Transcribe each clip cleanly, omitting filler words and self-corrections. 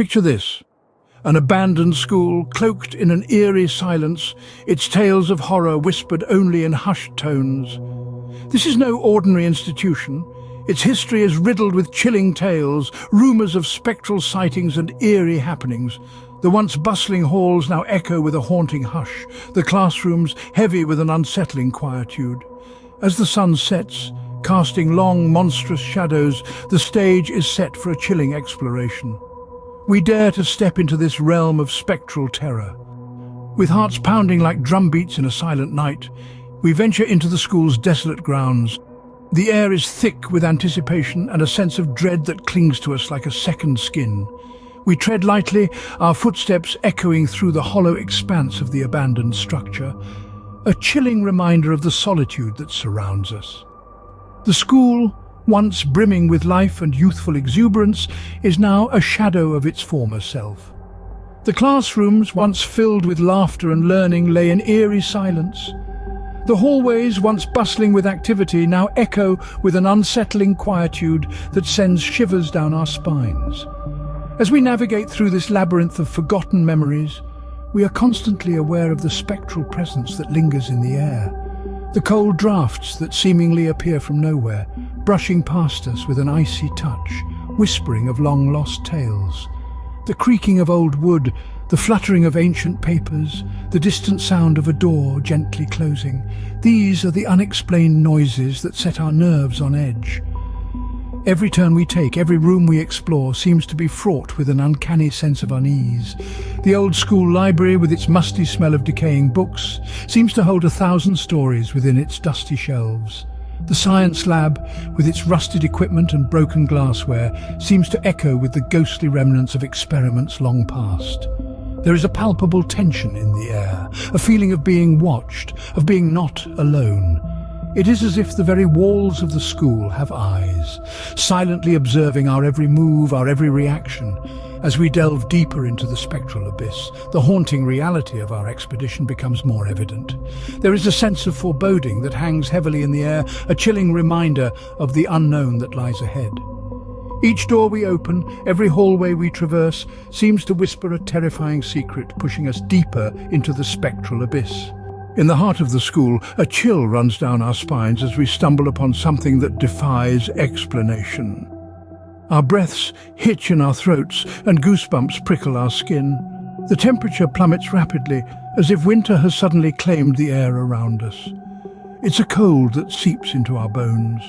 Picture this. An abandoned school, cloaked in an eerie silence, its tales of horror whispered only in hushed tones. This is no ordinary institution. Its history is riddled with chilling tales, rumours of spectral sightings and eerie happenings. The once bustling halls now echo with a haunting hush, the classrooms heavy with an unsettling quietude. As the sun sets, casting long, monstrous shadows, the stage is set for a chilling exploration. We dare to step into this realm of spectral terror. With hearts pounding like drumbeats in a silent night, we venture into the school's desolate grounds. The air is thick with anticipation and a sense of dread that clings to us like a second skin. We tread lightly, our footsteps echoing through the hollow expanse of the abandoned structure, a chilling reminder of the solitude that surrounds us. The school, once brimming with life and youthful exuberance, is now a shadow of its former self. The classrooms, once filled with laughter and learning, lay in eerie silence. The hallways, once bustling with activity, now echo with an unsettling quietude that sends shivers down our spines. As we navigate through this labyrinth of forgotten memories, we are constantly aware of the spectral presence that lingers in the air. The cold drafts that seemingly appear from nowhere, brushing past us with an icy touch, whispering of long-lost tales. The creaking of old wood, the fluttering of ancient papers, the distant sound of a door gently closing. These are the unexplained noises that set our nerves on edge. Every turn we take, every room we explore seems to be fraught with an uncanny sense of unease. The old school library, with its musty smell of decaying books, seems to hold 1,000 stories within its dusty shelves. The science lab, with its rusted equipment and broken glassware, seems to echo with the ghostly remnants of experiments long past. There is a palpable tension in the air, a feeling of being watched, of being not alone. It is as if the very walls of the school have eyes, silently observing our every move, our every reaction. As we delve deeper into the spectral abyss, the haunting reality of our expedition becomes more evident. There is a sense of foreboding that hangs heavily in the air, a chilling reminder of the unknown that lies ahead. Each door we open, every hallway we traverse, seems to whisper a terrifying secret, pushing us deeper into the spectral abyss. In the heart of the school, a chill runs down our spines as we stumble upon something that defies explanation. Our breaths hitch in our throats and goosebumps prickle our skin. The temperature plummets rapidly, as if winter has suddenly claimed the air around us. It's a cold that seeps into our bones,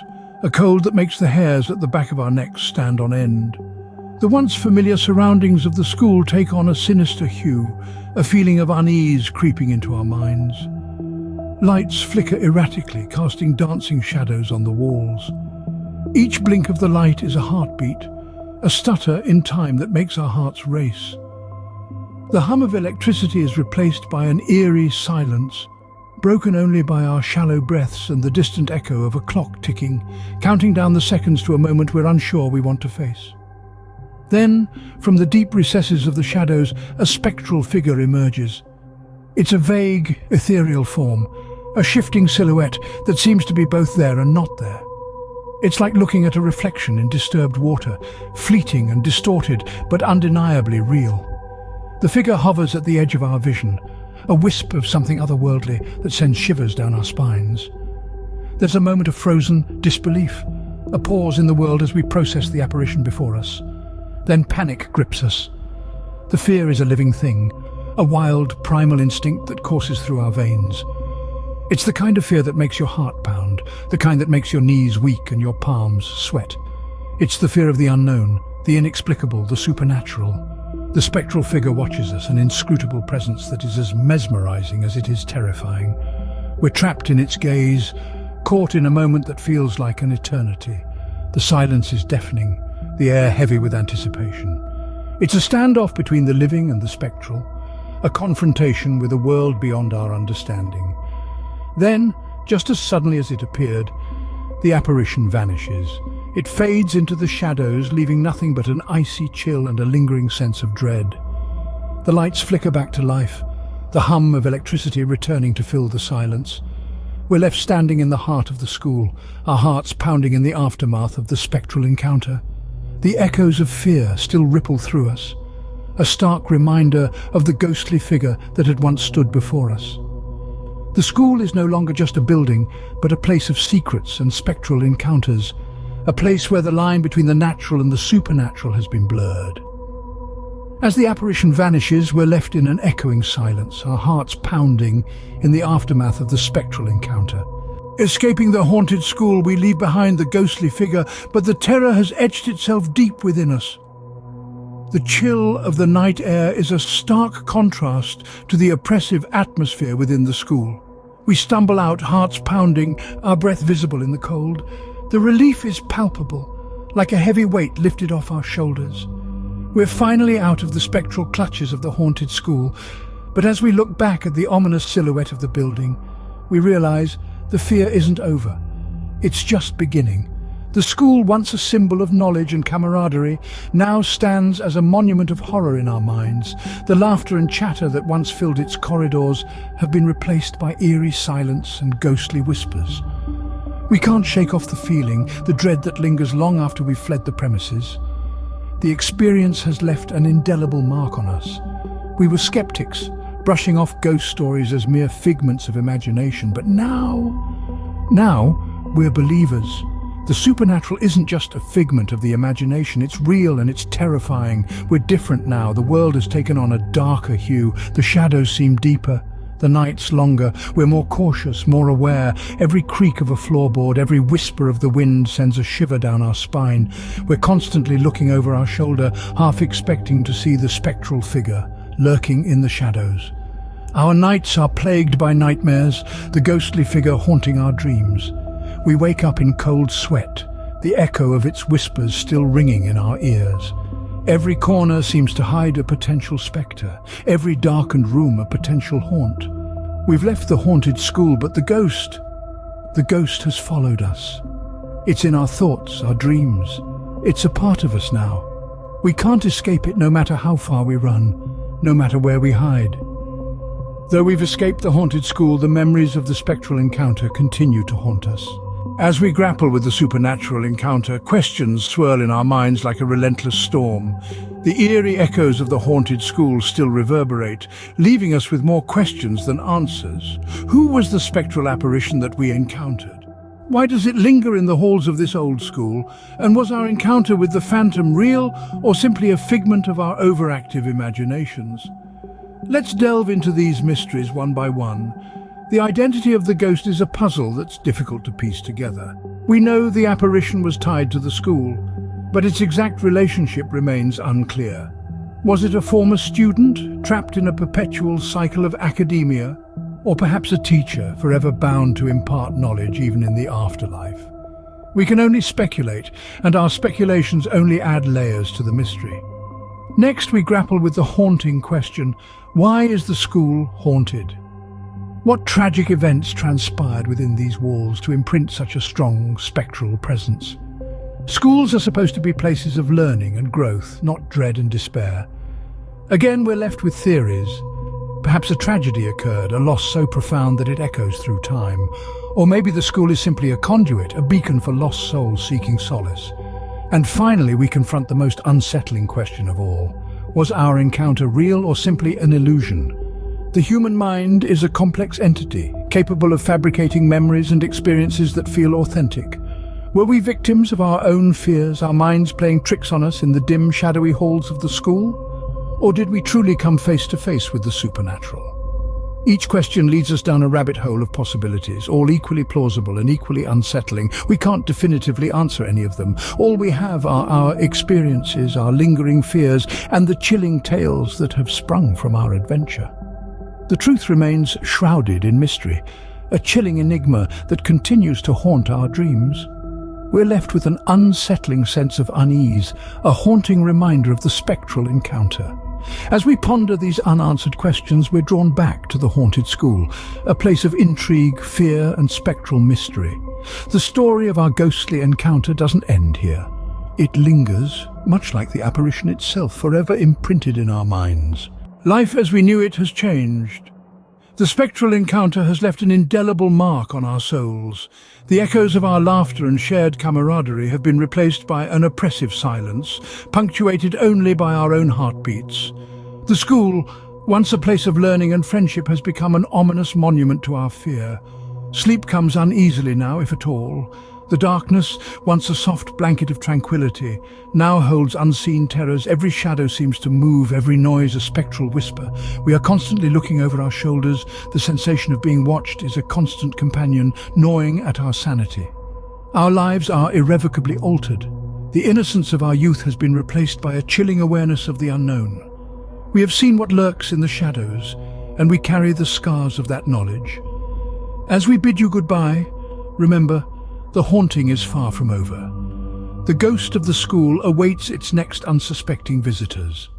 a cold that makes the hairs at the back of our necks stand on end. The once familiar surroundings of the school take on a sinister hue, a feeling of unease creeping into our minds. Lights flicker erratically, casting dancing shadows on the walls. Each blink of the light is a heartbeat, a stutter in time that makes our hearts race. The hum of electricity is replaced by an eerie silence, broken only by our shallow breaths and the distant echo of a clock ticking, counting down the seconds to a moment we're unsure we want to face. Then, from the deep recesses of the shadows, a spectral figure emerges. It's a vague, ethereal form, a shifting silhouette that seems to be both there and not there. It's like looking at a reflection in disturbed water, fleeting and distorted, but undeniably real. The figure hovers at the edge of our vision, a wisp of something otherworldly that sends shivers down our spines. There's a moment of frozen disbelief, a pause in the world as we process the apparition before us. Then panic grips us. The fear is a living thing, a wild, primal instinct that courses through our veins. It's the kind of fear that makes your heart pound, the kind that makes your knees weak and your palms sweat. It's the fear of the unknown, the inexplicable, the supernatural. The spectral figure watches us, an inscrutable presence that is as mesmerizing as it is terrifying. We're trapped in its gaze, caught in a moment that feels like an eternity. The silence is deafening, the air heavy with anticipation. It's a standoff between the living and the spectral, a confrontation with a world beyond our understanding. Then, just as suddenly as it appeared, the apparition vanishes. It fades into the shadows, leaving nothing but an icy chill and a lingering sense of dread. The lights flicker back to life, the hum of electricity returning to fill the silence. We're left standing in the heart of the school, our hearts pounding in the aftermath of the spectral encounter. The echoes of fear still ripple through us, a stark reminder of the ghostly figure that had once stood before us. The school is no longer just a building, but a place of secrets and spectral encounters, a place where the line between the natural and the supernatural has been blurred. As the apparition vanishes, we're left in an echoing silence, our hearts pounding in the aftermath of the spectral encounter. Escaping the haunted school, we leave behind the ghostly figure, but the terror has etched itself deep within us. The chill of the night air is a stark contrast to the oppressive atmosphere within the school. We stumble out, hearts pounding, our breath visible in the cold. The relief is palpable, like a heavy weight lifted off our shoulders. We're finally out of the spectral clutches of the haunted school, but as we look back at the ominous silhouette of the building, we realize the fear isn't over. It's just beginning. The school, once a symbol of knowledge and camaraderie, now stands as a monument of horror in our minds. The laughter and chatter that once filled its corridors have been replaced by eerie silence and ghostly whispers. We can't shake off the feeling, the dread that lingers long after we've fled the premises. The experience has left an indelible mark on us. We were skeptics, brushing off ghost stories as mere figments of imagination, but now we're believers. The supernatural isn't just a figment of the imagination, it's real and it's terrifying. We're different now, the world has taken on a darker hue, the shadows seem deeper, the nights longer, we're more cautious, more aware. Every creak of a floorboard, every whisper of the wind sends a shiver down our spine. We're constantly looking over our shoulder, half expecting to see the spectral figure lurking in the shadows. Our nights are plagued by nightmares, the ghostly figure haunting our dreams. We wake up in cold sweat, the echo of its whispers still ringing in our ears. Every corner seems to hide a potential spectre, every darkened room a potential haunt. We've left the haunted school, but the ghost has followed us. It's in our thoughts, our dreams. It's a part of us now. We can't escape it no matter how far we run, no matter where we hide. Though we've escaped the haunted school, the memories of the spectral encounter continue to haunt us. As we grapple with the supernatural encounter, questions swirl in our minds like a relentless storm. The eerie echoes of the haunted school still reverberate, leaving us with more questions than answers. Who was the spectral apparition that we encountered? Why does it linger in the halls of this old school? And was our encounter with the phantom real or simply a figment of our overactive imaginations? Let's delve into these mysteries one by one. The identity of the ghost is a puzzle that's difficult to piece together. We know the apparition was tied to the school, but its exact relationship remains unclear. Was it a former student, trapped in a perpetual cycle of academia? Or perhaps a teacher, forever bound to impart knowledge even in the afterlife? We can only speculate, and our speculations only add layers to the mystery. Next, we grapple with the haunting question: why is the school haunted? What tragic events transpired within these walls to imprint such a strong spectral presence? Schools are supposed to be places of learning and growth, not dread and despair. Again, we're left with theories. Perhaps a tragedy occurred, a loss so profound that it echoes through time. Or maybe the school is simply a conduit, a beacon for lost souls seeking solace. And finally, we confront the most unsettling question of all. Was our encounter real or simply an illusion? The human mind is a complex entity, capable of fabricating memories and experiences that feel authentic. Were we victims of our own fears, our minds playing tricks on us in the dim, shadowy halls of the school? Or did we truly come face to face with the supernatural? Each question leads us down a rabbit hole of possibilities, all equally plausible and equally unsettling. We can't definitively answer any of them. All we have are our experiences, our lingering fears, and the chilling tales that have sprung from our adventure. The truth remains shrouded in mystery, a chilling enigma that continues to haunt our dreams. We're left with an unsettling sense of unease, a haunting reminder of the spectral encounter. As we ponder these unanswered questions, we're drawn back to the haunted school, a place of intrigue, fear, and spectral mystery. The story of our ghostly encounter doesn't end here. It lingers, much like the apparition itself, forever imprinted in our minds. Life as we knew it has changed. The spectral encounter has left an indelible mark on our souls. The echoes of our laughter and shared camaraderie have been replaced by an oppressive silence, punctuated only by our own heartbeats. The school, once a place of learning and friendship, has become an ominous monument to our fear. Sleep comes uneasily now, if at all. The darkness, once a soft blanket of tranquility, now holds unseen terrors. Every shadow seems to move, every noise a spectral whisper. We are constantly looking over our shoulders. The sensation of being watched is a constant companion, gnawing at our sanity. Our lives are irrevocably altered. The innocence of our youth has been replaced by a chilling awareness of the unknown. We have seen what lurks in the shadows, and we carry the scars of that knowledge. As we bid you goodbye, remember, the haunting is far from over. The ghost of the school awaits its next unsuspecting visitors.